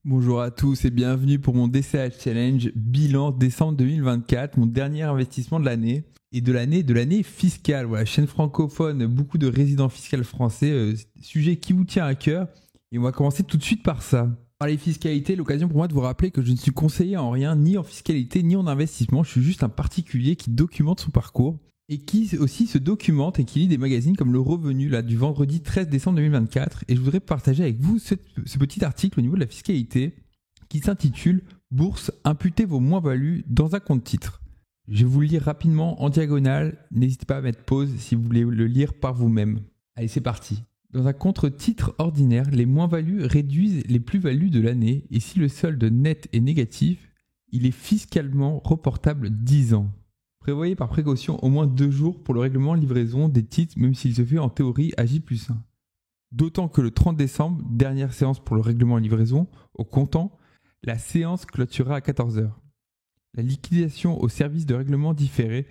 Bonjour à tous et bienvenue pour mon DCH Challenge bilan décembre 2024, mon dernier investissement de l'année et de l'année fiscale. Voilà, chaîne francophone, beaucoup de résidents fiscaux français, sujet qui vous tient à cœur et on va commencer tout de suite par ça. Par les fiscalités, l'occasion pour moi de vous rappeler que je ne suis conseiller en rien, ni en fiscalité, ni en investissement. Je suis juste un particulier qui documente son parcours et qui aussi se documente et qui lit des magazines comme Le Revenu là, du vendredi 13 décembre 2024. Et je voudrais partager avec vous ce petit article au niveau de la fiscalité qui s'intitule « Bourse, imputez vos moins-values dans un compte titre ». Je vais vous le lire rapidement en diagonale. N'hésitez pas à mettre pause si vous voulez le lire par vous-même. Allez, c'est parti. Dans un contre-titre ordinaire, les moins-values réduisent les plus-values de l'année et si le solde net est négatif, il est fiscalement reportable 10 ans. Prévoyez par précaution au moins 2 jours pour le règlement livraison des titres, même s'il se fait en théorie à J+1. D'autant que le 30 décembre, dernière séance pour le règlement livraison, au comptant, la séance clôturera à 14h. La liquidation au service de règlement différé.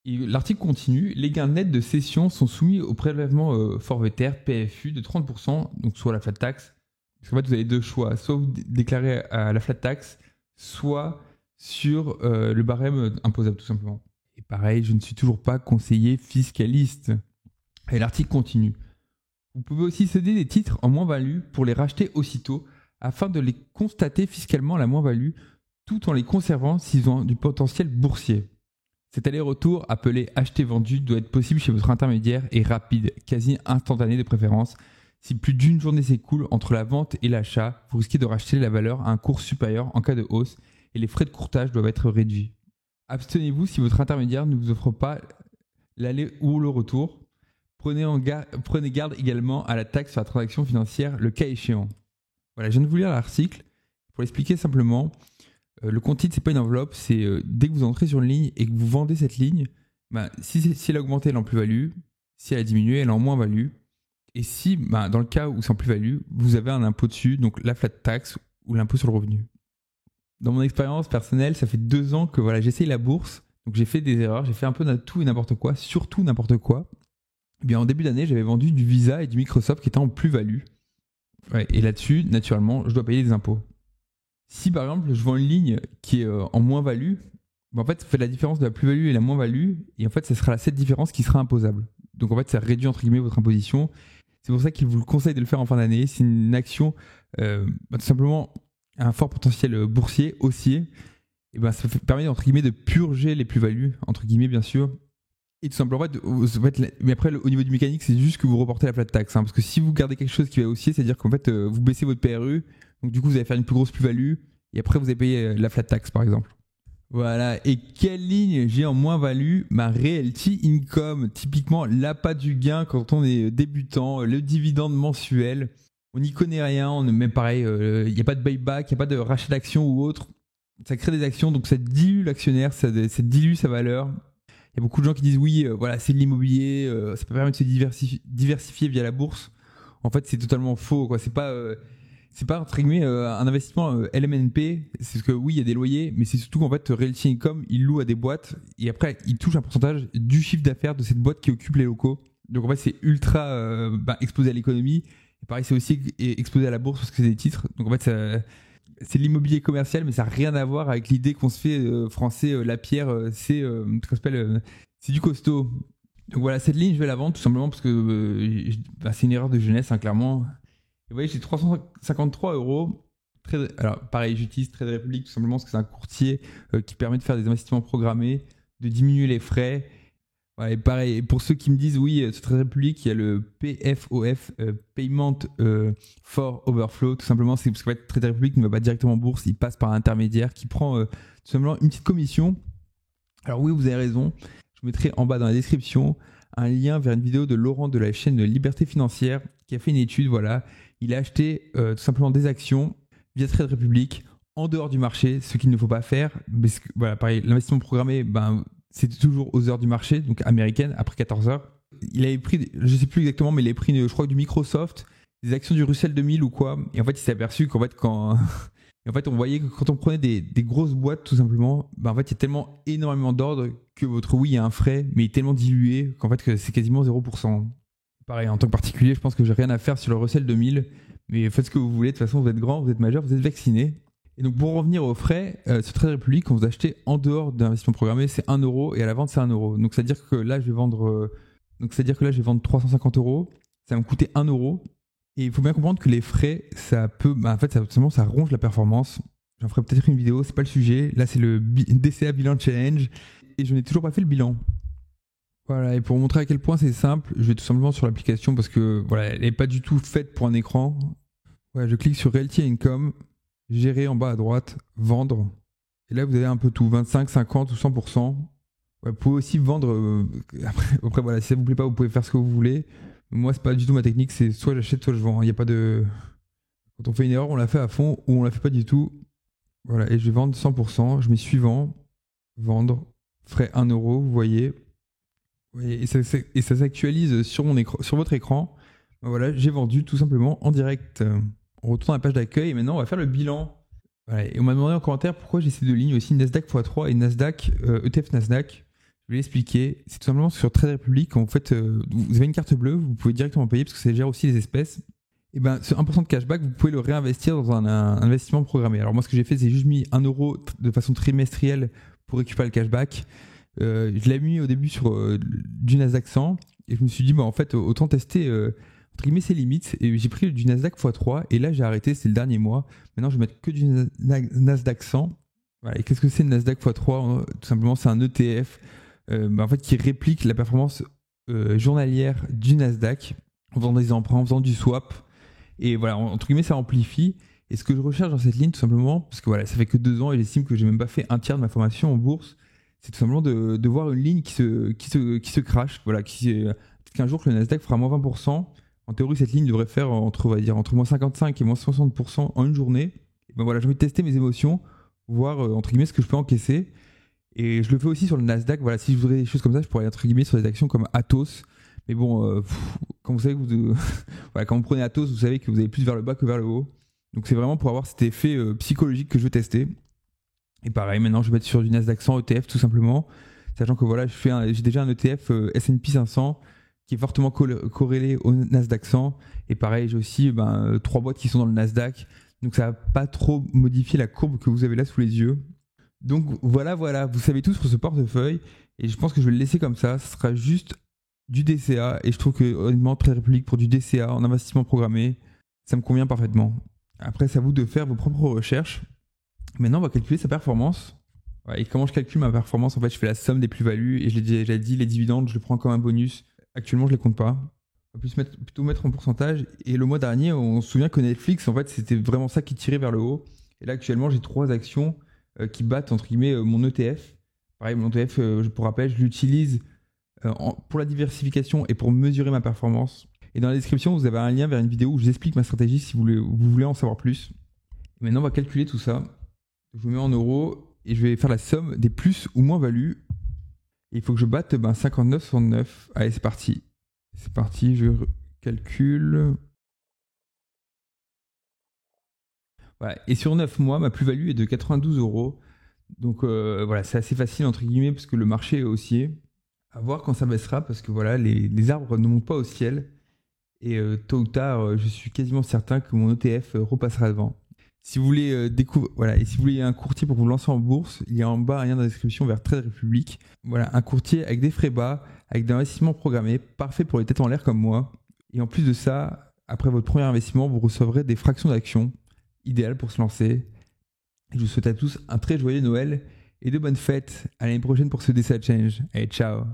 Et l'article continue, les gains nets de cession sont soumis au prélèvement forfaitaire PFU de 30%, donc soit la flat tax. Parce qu'en fait, vous avez deux choix, soit vous déclarez à la flat tax, soit sur le barème imposable tout simplement. Et pareil, je ne suis toujours pas conseiller fiscaliste. Et l'article continue. Vous pouvez aussi céder des titres en moins-value pour les racheter aussitôt afin de les constater fiscalement la moins-value tout en les conservant s'ils ont du potentiel boursier. Cet aller-retour appelé acheter-vendu doit être possible chez votre intermédiaire et rapide, quasi instantané de préférence. Si plus d'une journée s'écoule entre la vente et l'achat, vous risquez de racheter la valeur à un cours supérieur en cas de hausse et les frais de courtage doivent être réduits. Abstenez-vous si votre intermédiaire ne vous offre pas l'aller ou le retour. Prenez garde également à la taxe sur la transaction financière, le cas échéant. Voilà, je viens de vous lire l'article. Pour l'expliquer simplement, le compte titre, ce n'est pas une enveloppe, c'est dès que vous entrez sur une ligne et que vous vendez cette ligne, si elle a augmenté, elle est en plus-value. Si elle a diminué, elle est en moins-value. Et si, dans le cas où c'est en plus-value, vous avez un impôt dessus, donc la flat tax ou l'impôt sur le revenu. Dans mon expérience personnelle, ça fait 2 ans que j'essaye la bourse. Donc j'ai fait des erreurs, j'ai fait un peu de tout et n'importe quoi, surtout n'importe quoi. Et bien, en début d'année, j'avais vendu du Visa et du Microsoft qui étaient en plus-value. Ouais, et là-dessus, naturellement, je dois payer des impôts. Si par exemple, je vends une ligne qui est en moins-value, en fait, ça fait la différence de la plus-value et la moins-value. Et en fait, ça sera cette différence qui sera imposable. Donc en fait, ça réduit entre guillemets votre imposition. C'est pour ça qu'il vous conseille de le faire en fin d'année. C'est une action tout simplement un fort potentiel boursier, haussier. Et ça permet entre guillemets de purger les plus-values, entre guillemets bien sûr. Et tout simplement, mais après, au niveau du mécanique, c'est juste que vous reportez la flat tax. Parce que si vous gardez quelque chose qui va haussier, c'est-à-dire qu'en fait, vous baissez votre PRU, donc du coup, vous allez faire une plus grosse plus-value, et après, vous allez payer la flat tax, par exemple. Voilà. Et quelle ligne j'ai en moins-value? Ma Realty Income, typiquement l'appât du gain quand on est débutant, le dividende mensuel. On n'y connaît rien, on est même pareil, il n'y a pas de buyback, il n'y a pas de rachat d'actions ou autre. Ça crée des actions, donc ça dilue l'actionnaire, ça dilue sa valeur. Il y a beaucoup de gens qui disent oui, c'est de l'immobilier, ça peut permettre de se diversifier via la bourse. En fait, c'est totalement faux, quoi. C'est pas entre guillemets un investissement LMNP. C'est parce que oui, il y a des loyers, mais c'est surtout qu'en fait, Realty Income, il loue à des boîtes et après, il touche un pourcentage du chiffre d'affaires de cette boîte qui occupe les locaux. Donc en fait, c'est ultra exposé à l'économie. Et pareil, c'est aussi exposé à la bourse parce que c'est des titres. Donc en fait, c'est de l'immobilier commercial, mais ça n'a rien à voir avec l'idée qu'on se fait français. La pierre, c'est du costaud. Donc voilà, cette ligne, je vais la vendre tout simplement parce que c'est une erreur de jeunesse, clairement. Et vous voyez, j'ai 353 euros. Alors pareil, j'utilise Trade Republic tout simplement parce que c'est un courtier qui permet de faire des investissements programmés, de diminuer les frais. Ouais, et pareil, pour ceux qui me disent oui, sur Trade Republic, il y a le PFOF, Payment for Overflow. Tout simplement, c'est parce que Trade Republic ne va pas directement en bourse, il passe par un intermédiaire qui prend tout simplement une petite commission. Alors oui, vous avez raison. Je mettrai en bas dans la description un lien vers une vidéo de Laurent de la chaîne de Liberté Financière qui a fait une étude. Voilà, il a acheté tout simplement des actions via Trade Republic en dehors du marché, ce qu'il ne faut pas faire. Parce que, voilà, pareil, l'investissement programmé, c'était toujours aux heures du marché, donc américaine, après 14 heures. Il avait pris, je ne sais plus exactement, mais il avait pris, je crois, du Microsoft, des actions du Russell 2000 ou quoi. Et en fait, il s'est aperçu qu'en fait, on voyait que quand on prenait des grosses boîtes, tout simplement, en fait, il y a tellement énormément d'ordres que votre oui, il y a un frais, mais il est tellement dilué qu'en fait, que c'est quasiment 0%. Pareil, en tant que particulier, je pense que j'ai rien à faire sur le Russell 2000, Mais faites ce que vous voulez, de toute façon vous êtes grand, vous êtes majeur, vous êtes vacciné. Et donc pour revenir aux frais, sur Trade Republic, quand vous achetez en dehors d'investissement programmé, c'est 1 euro et à la vente c'est 1 euro. Donc c'est-à-dire que là je vais vendre 350 euros, ça va me coûter 1 euro. Et il faut bien comprendre que les frais, ça peut, en fait, ça ronge la performance. J'en ferai peut-être une vidéo, c'est pas le sujet. Là, c'est le DCA Bilan Challenge et je n'ai toujours pas fait le bilan. Voilà, et pour vous montrer à quel point c'est simple, je vais tout simplement sur l'application parce que voilà, elle n'est pas du tout faite pour un écran. Ouais, je clique sur Realty Income, gérer en bas à droite, vendre. Et là, vous avez un peu tout, 25, 50 ou 100%. Ouais, vous pouvez aussi vendre. Après, voilà, si ça vous plaît pas, vous pouvez faire ce que vous voulez. Moi, c'est pas du tout ma technique, c'est soit j'achète, soit je vends. Il n'y a pas de. Quand on fait une erreur, on la fait à fond ou on la fait pas du tout. Voilà, et je vais vendre 100%. Je mets suivant, vendre, frais 1 euro, vous voyez. Et ça s'actualise sur mon écran, sur votre écran. Voilà, j'ai vendu tout simplement en direct. On retourne à la page d'accueil et maintenant on va faire le bilan. Voilà, et on m'a demandé en commentaire pourquoi j'ai ces deux lignes aussi, Nasdaq x3 et Nasdaq, ETF Nasdaq. Je vais l'expliquer. C'est tout simplement sur Trade Republic, en fait, vous avez une carte bleue, vous pouvez directement payer parce que ça gère aussi les espèces. Et ben, ce 1% de cashback, vous pouvez le réinvestir dans un investissement programmé. Alors moi, ce que j'ai fait, c'est juste mis 1 euro de façon trimestrielle pour récupérer le cashback. Je l'ai mis au début sur du Nasdaq 100 et je me suis dit, en fait, autant tester entre guillemets ses limites. Et j'ai pris du Nasdaq x3 et là, j'ai arrêté, c'est le dernier mois. Maintenant, je vais mettre que du Nasdaq 100. Voilà. Et qu'est-ce que c'est le Nasdaq x3 ? Tout simplement, c'est un ETF en fait, qui réplique la performance journalière du Nasdaq en faisant des emprunts, en faisant du swap. Et voilà, entre guillemets, ça amplifie. Et ce que je recherche dans cette ligne, tout simplement, parce que voilà, ça fait que 2 ans et j'estime que j'ai même pas fait un tiers de ma formation en bourse, c'est tout simplement de voir une ligne qui se crache. Voilà, peut-être qu'un jour que le Nasdaq fera moins 20%. En théorie, cette ligne devrait faire entre moins 55 et moins 60% en une journée. Et ben voilà, j'ai envie de tester mes émotions, voir entre guillemets ce que je peux encaisser. Et je le fais aussi sur le Nasdaq. Voilà, si je voudrais des choses comme ça, je pourrais entre guillemets sur des actions comme Atos. Mais bon, quand vous savez que voilà, quand vous prenez Atos, vous savez que vous allez plus vers le bas que vers le haut. Donc c'est vraiment pour avoir cet effet psychologique que je veux tester. Et pareil, maintenant je vais mettre sur du Nasdaq 100 ETF tout simplement, sachant que voilà, j'ai déjà un ETF S&P 500 qui est fortement corrélé au Nasdaq 100. Et pareil, j'ai aussi 3 boîtes qui sont dans le Nasdaq. Donc ça va pas trop modifier la courbe que vous avez là sous les yeux. Donc voilà, vous savez tout sur ce portefeuille et je pense que je vais le laisser comme ça. Ce sera juste du DCA et je trouve que honnêtement Trade Republic pour du DCA en investissement programmé, ça me convient parfaitement. Après, c'est à vous de faire vos propres recherches. Maintenant, on va calculer sa performance. Ouais, et comment je calcule ma performance ? En fait, je fais la somme des plus-values et je l'ai déjà dit, les dividendes, je les prends comme un bonus. Actuellement, je les compte pas. On va plutôt mettre en pourcentage. Et le mois dernier, on se souvient que Netflix, en fait, c'était vraiment ça qui tirait vers le haut. Et là, actuellement, j'ai 3 actions qui battent entre guillemets mon ETF. Pareil, mon ETF, pour rappel, je l'utilise pour la diversification et pour mesurer ma performance. Et dans la description, vous avez un lien vers une vidéo où je vous explique ma stratégie si vous voulez en savoir plus. Et maintenant, on va calculer tout ça. Je me mets en euros et je vais faire la somme des plus ou moins values. Et il faut que je batte 59,69. Allez, c'est parti. C'est parti, je calcule. Voilà. Et sur 9 mois, ma plus-value est de 92 euros. Donc voilà, c'est assez facile entre guillemets parce que le marché est haussier. À voir quand ça baissera parce que voilà, les arbres ne montent pas au ciel. Et tôt ou tard, je suis quasiment certain que mon ETF repassera devant. Si vous voulez et si vous voulez un courtier pour vous lancer en bourse, il y a en bas un lien dans la description vers Trade Republic. Voilà, un courtier avec des frais bas, avec des investissements programmés, parfait pour les têtes en l'air comme moi. Et en plus de ça, après votre premier investissement, vous recevrez des fractions d'actions, idéales pour se lancer. Et je vous souhaite à tous un très joyeux Noël et de bonnes fêtes. À l'année prochaine pour ce DCA Challenge. Allez, ciao.